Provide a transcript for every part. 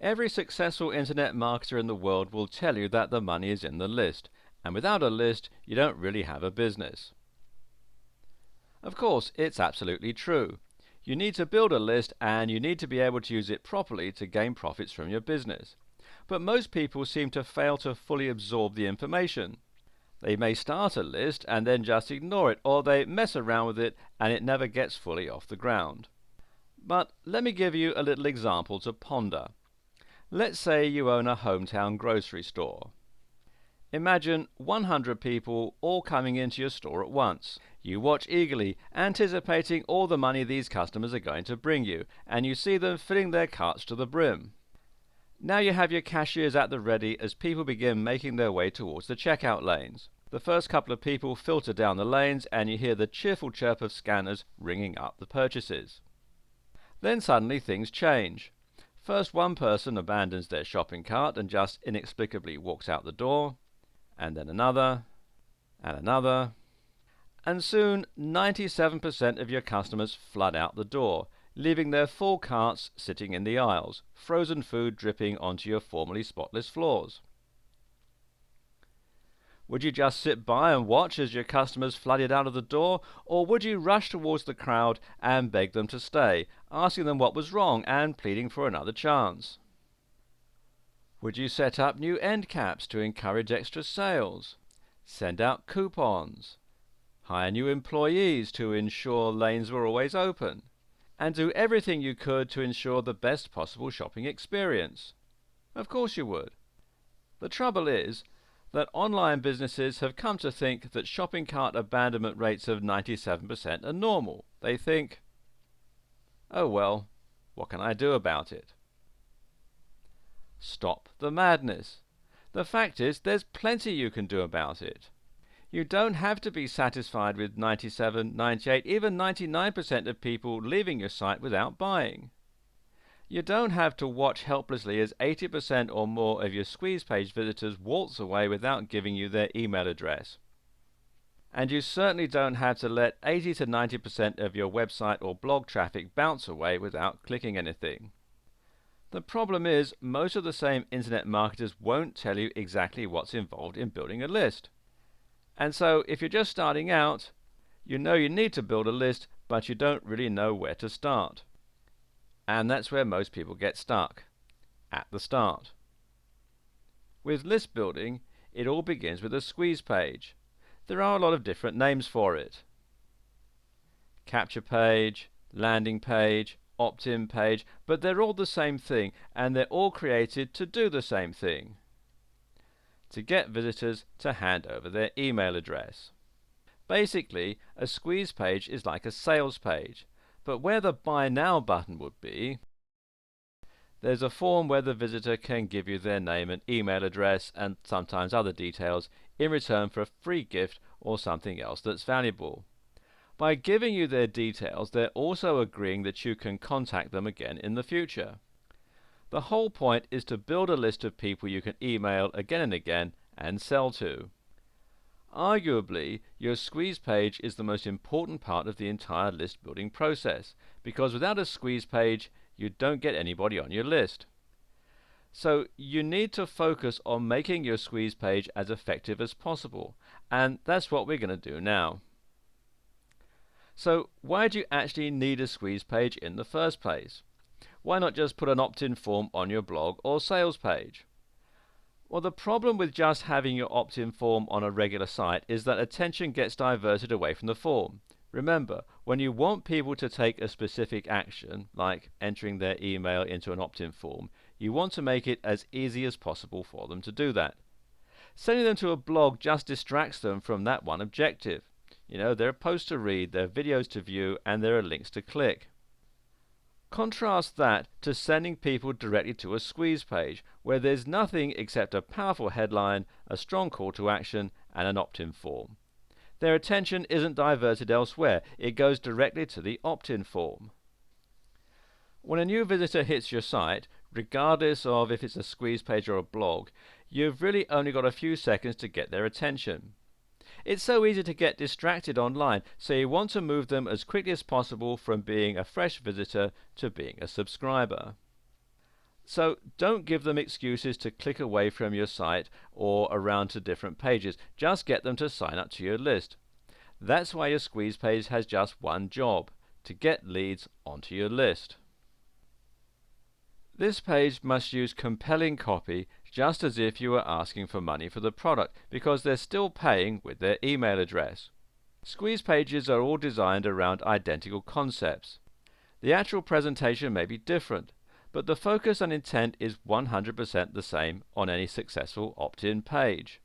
Every successful internet marketer in the world will tell you that the money is in the list, and without a list, you don't really have a business. Of course, it's absolutely true. You need to build a list and you need to be able to use it properly to gain profits from your business. But most people seem to fail to fully absorb the information. They may start a list and then just ignore it, or they mess around with it and it never gets fully off the ground. But let me give you a little example to ponder. Let's say you own a hometown grocery store. Imagine 100 people all coming into your store at once. You watch eagerly, anticipating all the money these customers are going to bring you, and you see them filling their carts to the brim. Now you have your cashiers at the ready as people begin making their way towards the checkout lanes. The first couple of people filter down the lanes and you hear the cheerful chirp of scanners ringing up the purchases. Then suddenly things change. First one person abandons their shopping cart and just inexplicably walks out the door, and then another, and another, and soon 97% of your customers flood out the door, leaving their full carts sitting in the aisles, frozen food dripping onto your formerly spotless floors. Would you just sit by and watch as your customers flooded out of the door, or would you rush towards the crowd and beg them to stay, asking them what was wrong and pleading for another chance? Would you set up new end caps to encourage extra sales, send out coupons, hire new employees to ensure lanes were always open, and do everything you could to ensure the best possible shopping experience? Of course you would. The trouble is that online businesses have come to think that shopping cart abandonment rates of 97% are normal. They think, oh well, what can I do about it? Stop the madness. The fact is, there's plenty you can do about it. You don't have to be satisfied with 97, 98, even 99% of people leaving your site without buying. You don't have to watch helplessly as 80% or more of your squeeze page visitors waltz away without giving you their email address. And you certainly don't have to let 80 to 90% of your website or blog traffic bounce away without clicking anything. The problem is, most of the same internet marketers won't tell you exactly what's involved in building a list. And so, if you're just starting out, you know you need to build a list, but you don't really know where to start. And that's where most people get stuck, at the start. With list building, it all begins with a squeeze page. There are a lot of different names for it. Capture page, landing page, opt-in page, but they're all the same thing, and they're all created to do the same thing. To get visitors to hand over their email address. Basically, a squeeze page is like a sales page. But where the Buy Now button would be, there's a form where the visitor can give you their name and email address and sometimes other details in return for a free gift or something else that's valuable. By giving you their details, they're also agreeing that you can contact them again in the future. The whole point is to build a list of people you can email again and again and sell to. Arguably, your squeeze page is the most important part of the entire list building process, because without a squeeze page, you don't get anybody on your list. So you need to focus on making your squeeze page as effective as possible, and that's what we're going to do now. So why do you actually need a squeeze page in the first place? Why not just put an opt-in form on your blog or sales page? Well, the problem with just having your opt-in form on a regular site is that attention gets diverted away from the form. Remember, when you want people to take a specific action, like entering their email into an opt-in form, you want to make it as easy as possible for them to do that. Sending them to a blog just distracts them from that one objective. There are posts to read, there are videos to view, and there are links to click. Contrast that to sending people directly to a squeeze page, where there's nothing except a powerful headline, a strong call to action, and an opt-in form. Their attention isn't diverted elsewhere, it goes directly to the opt-in form. When a new visitor hits your site, regardless of if it's a squeeze page or a blog, you've really only got a few seconds to get their attention. It's so easy to get distracted online, so you want to move them as quickly as possible from being a fresh visitor to being a subscriber. So don't give them excuses to click away from your site or around to different pages. Just get them to sign up to your list. That's why your squeeze page has just one job: to get leads onto your list. This page must use compelling copy, just as if you were asking for money for the product, because they're still paying with their email address. Squeeze pages are all designed around identical concepts. The actual presentation may be different, but the focus and intent is 100% the same on any successful opt-in page.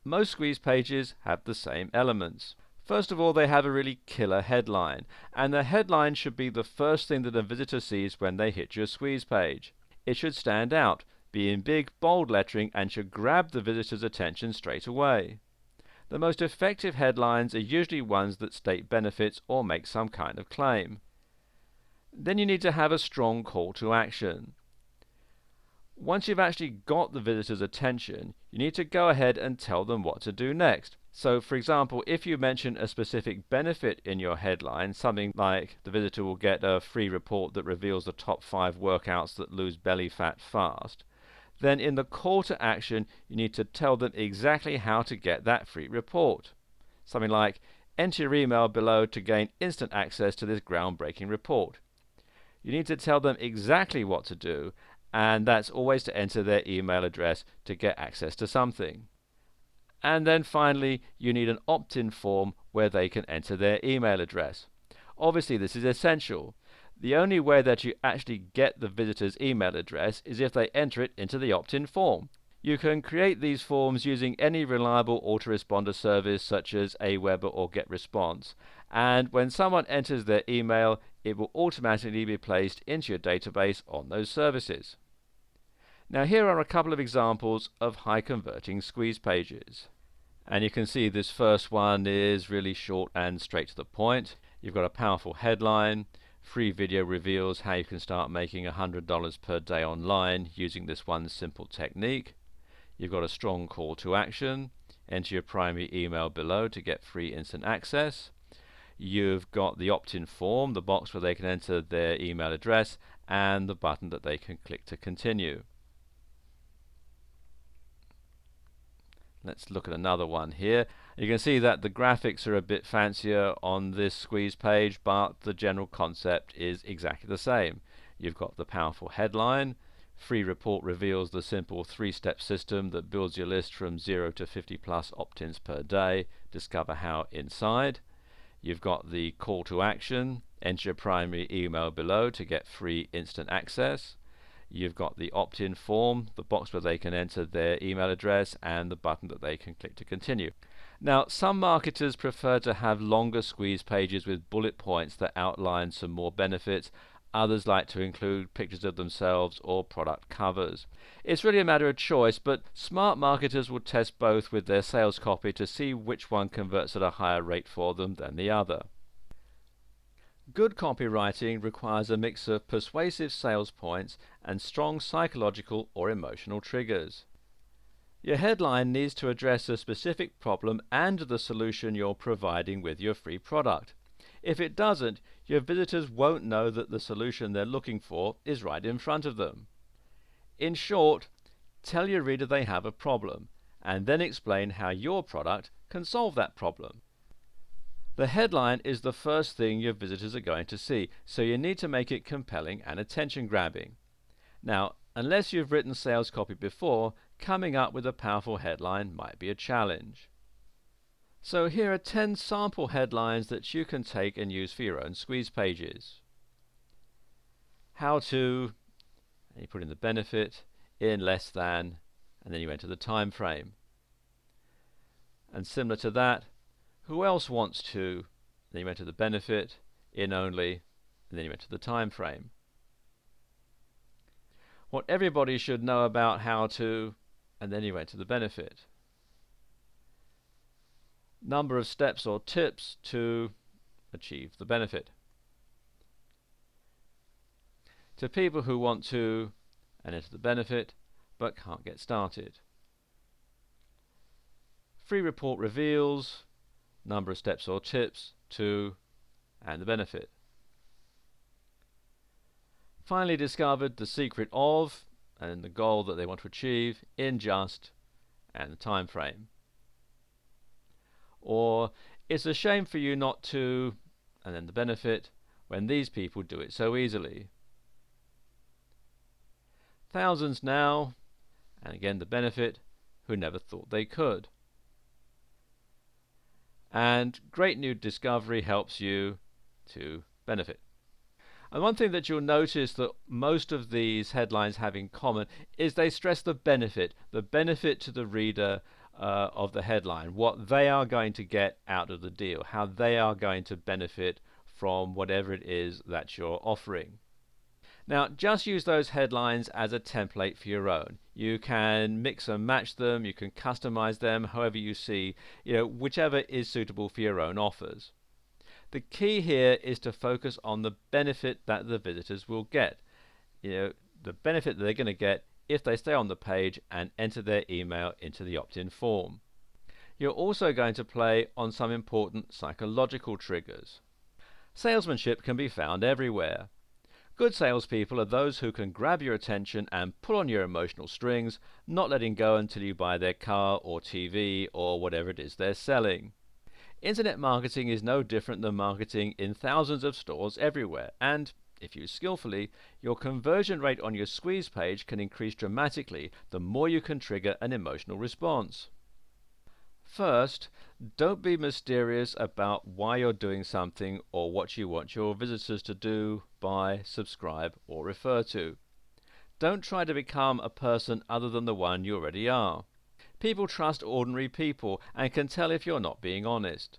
Most squeeze pages have the same elements. First of all, they have a really killer headline, and the headline should be the first thing that a visitor sees when they hit your squeeze page. It should stand out, be in big, bold lettering, and should grab the visitor's attention straight away. The most effective headlines are usually ones that state benefits or make some kind of claim. Then you need to have a strong call to action. Once you've actually got the visitor's attention, you need to go ahead and tell them what to do next. So, for example, if you mention a specific benefit in your headline, something like the visitor will get a free report that reveals the top 5 workouts that lose belly fat fast, then in the call to action you need to tell them exactly how to get that free report. Something like, enter your email below to gain instant access to this groundbreaking report. You need to tell them exactly what to do, and that's always to enter their email address to get access to something. And then finally, you need an opt-in form where they can enter their email address. Obviously, this is essential. The only way that you actually get the visitor's email address is if they enter it into the opt-in form. You can create these forms using any reliable autoresponder service such as Aweber or GetResponse, and when someone enters their email, it will automatically be placed into your database on those services. Now here are a couple of examples of high converting squeeze pages. And you can see this first one is really short and straight to the point. You've got a powerful headline. Free video reveals how you can start making $100 per day online using this one simple technique. You've got a strong call to action. Enter your primary email below to get free instant access. You've got the opt-in form, the box where they can enter their email address, and the button that they can click to continue. Let's look at another one here. You can see that the graphics are a bit fancier on this squeeze page, but the general concept is exactly the same. You've got the powerful headline. Free report reveals the simple 3-step system that builds your list from 0 to 50 plus opt-ins per day. Discover how inside. You've got the call to action. Enter your primary email below to get free instant access. You've got the opt-in form, the box where they can enter their email address, and the button that they can click to continue. Now, some marketers prefer to have longer squeeze pages with bullet points that outline some more benefits. Others like to include pictures of themselves or product covers. It's really a matter of choice, but smart marketers will test both with their sales copy to see which one converts at a higher rate for them than the other. Good copywriting requires a mix of persuasive sales points and strong psychological or emotional triggers. Your headline needs to address a specific problem and the solution you're providing with your free product. If it doesn't, your visitors won't know that the solution they're looking for is right in front of them. In short, tell your reader they have a problem, and then explain how your product can solve that problem. The headline is the first thing your visitors are going to see, so you need to make it compelling and attention-grabbing. Now, unless you've written sales copy before, coming up with a powerful headline might be a challenge. So here are 10 sample headlines that you can take and use for your own squeeze pages. How to, and you put in the benefit, in less than, and then you enter the time frame. And similar to that, who else wants to, then you enter the benefit, in only, and then you enter the time frame. What everybody should know about how to, and then you enter the benefit. Number of steps or tips to achieve the benefit. To people who want to, and enter the benefit, but can't get started. Free report reveals, number of steps or tips to, and the benefit. finally discovered the secret of, and the goal that they want to achieve in just, and the time frame. Or, it's a shame for you not to, and then the benefit, when these people do it so easily. Thousands now, and again the benefit, who never thought they could. And great new discovery helps you to benefit. And one thing that you'll notice that most of these headlines have in common is they stress the benefit to the reader of the headline, what they are going to get out of the deal, how they are going to benefit from whatever it is that you're offering. Now, just use those headlines as a template for your own. You can mix and match them, you can customize them however you see, whichever is suitable for your own offers. The key here is to focus on the benefit that the visitors will get. The benefit that they're going to get if they stay on the page and enter their email into the opt-in form. You're also going to play on some important psychological triggers. Salesmanship can be found everywhere. Good salespeople are those who can grab your attention and pull on your emotional strings, not letting go until you buy their car or TV or whatever it is they're selling. Internet marketing is no different than marketing in thousands of stores everywhere, and if used skillfully, your conversion rate on your squeeze page can increase dramatically the more you can trigger an emotional response. First, don't be mysterious about why you're doing something or what you want your visitors to do, buy, subscribe, or refer to. Don't try to become a person other than the one you already are. People trust ordinary people and can tell if you're not being honest.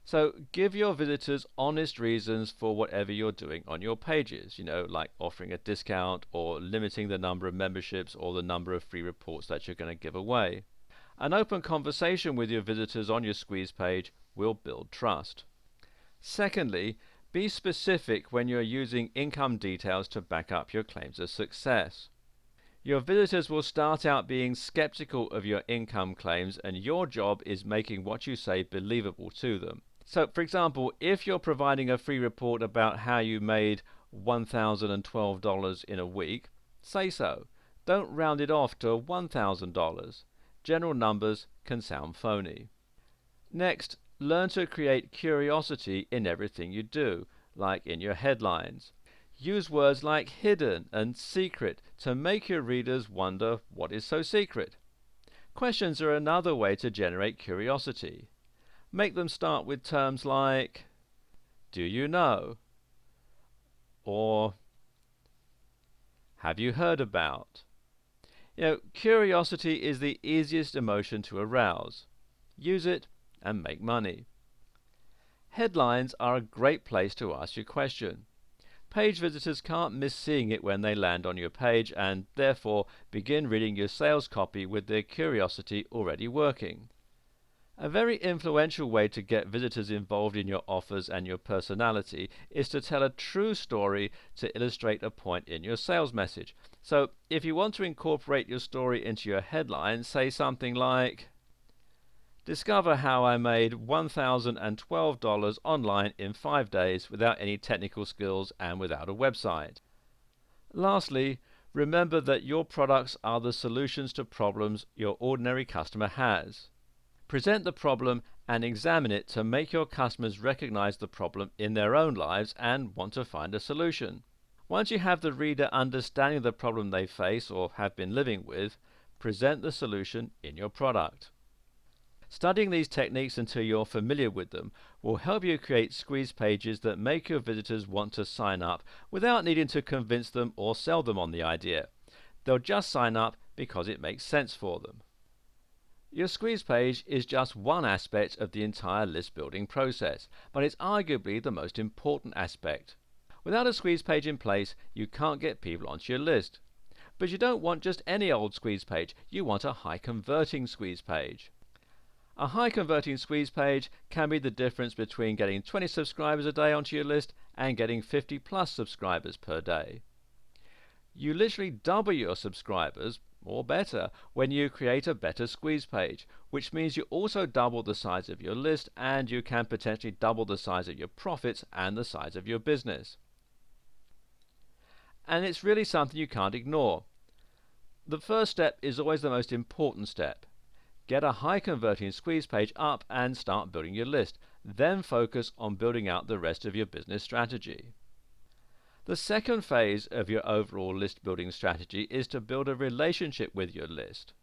So give your visitors honest reasons for whatever you're doing on your pages, like offering a discount or limiting the number of memberships or the number of free reports that you're going to give away. An open conversation with your visitors on your squeeze page will build trust. Secondly, be specific when you're using income details to back up your claims of success. Your visitors will start out being skeptical of your income claims, and your job is making what you say believable to them. So, for example, if you're providing a free report about how you made $1,012 in a week, say so. Don't round it off to $1,000. General numbers can sound phony. Next, learn to create curiosity in everything you do, like in your headlines. Use words like hidden and secret to make your readers wonder what is so secret. Questions are another way to generate curiosity. Make them start with terms like, do you know? Or, have you heard about? Curiosity is the easiest emotion to arouse. Use it and make money. Headlines are a great place to ask your question. Page visitors can't miss seeing it when they land on your page, and therefore begin reading your sales copy with their curiosity already working. A very influential way to get visitors involved in your offers and your personality is to tell a true story to illustrate a point in your sales message. So if you want to incorporate your story into your headline, say something like, discover how I made $1,012 online in 5 days without any technical skills and without a website. Lastly, remember that your products are the solutions to problems your ordinary customer has. Present the problem and examine it to make your customers recognize the problem in their own lives and want to find a solution. Once you have the reader understanding the problem they face or have been living with, present the solution in your product. Studying these techniques until you're familiar with them will help you create squeeze pages that make your visitors want to sign up without needing to convince them or sell them on the idea. They'll just sign up because it makes sense for them. Your squeeze page is just one aspect of the entire list building process, but it's arguably the most important aspect. Without a squeeze page in place, you can't get people onto your list. But you don't want just any old squeeze page, you want a high converting squeeze page. A high converting squeeze page can be the difference between getting 20 subscribers a day onto your list and getting 50 plus subscribers per day. You literally double your subscribers, or better, when you create a better squeeze page, which means you also double the size of your list and you can potentially double the size of your profits and the size of your business. and it's really something you can't ignore. The first step is always the most important step. Get a high converting squeeze page up and start building your list. Then focus on building out the rest of your business strategy. The second phase of your overall list building strategy is to build a relationship with your list.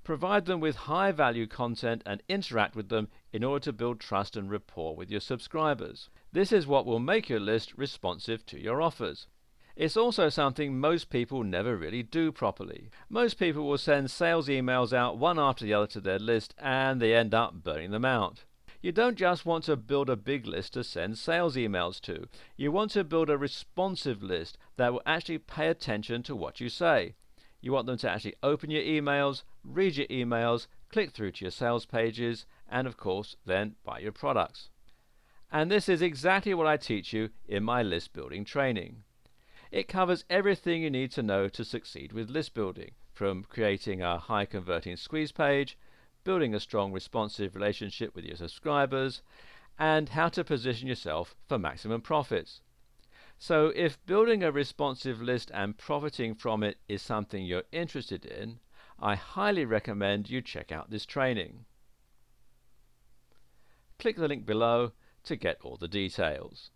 Provide them with high value content and interact with them in order to build trust and rapport with your subscribers. This is what will make your list responsive to your offers. It's also something most people never really do properly. Most people will send sales emails out one after the other to their list and they end up burning them out. You don't just want to build a big list to send sales emails to. You want to build a responsive list that will actually pay attention to what you say. You want them to actually open your emails, read your emails, click through to your sales pages, and of course then buy your products. And this is exactly what I teach you in my list building training. It covers everything you need to know to succeed with list building, from creating a high converting squeeze page, building a strong responsive relationship with your subscribers, and how to position yourself for maximum profits. So if building a responsive list and profiting from it is something you're interested in, I highly recommend you check out this training. Click the link below to get all the details.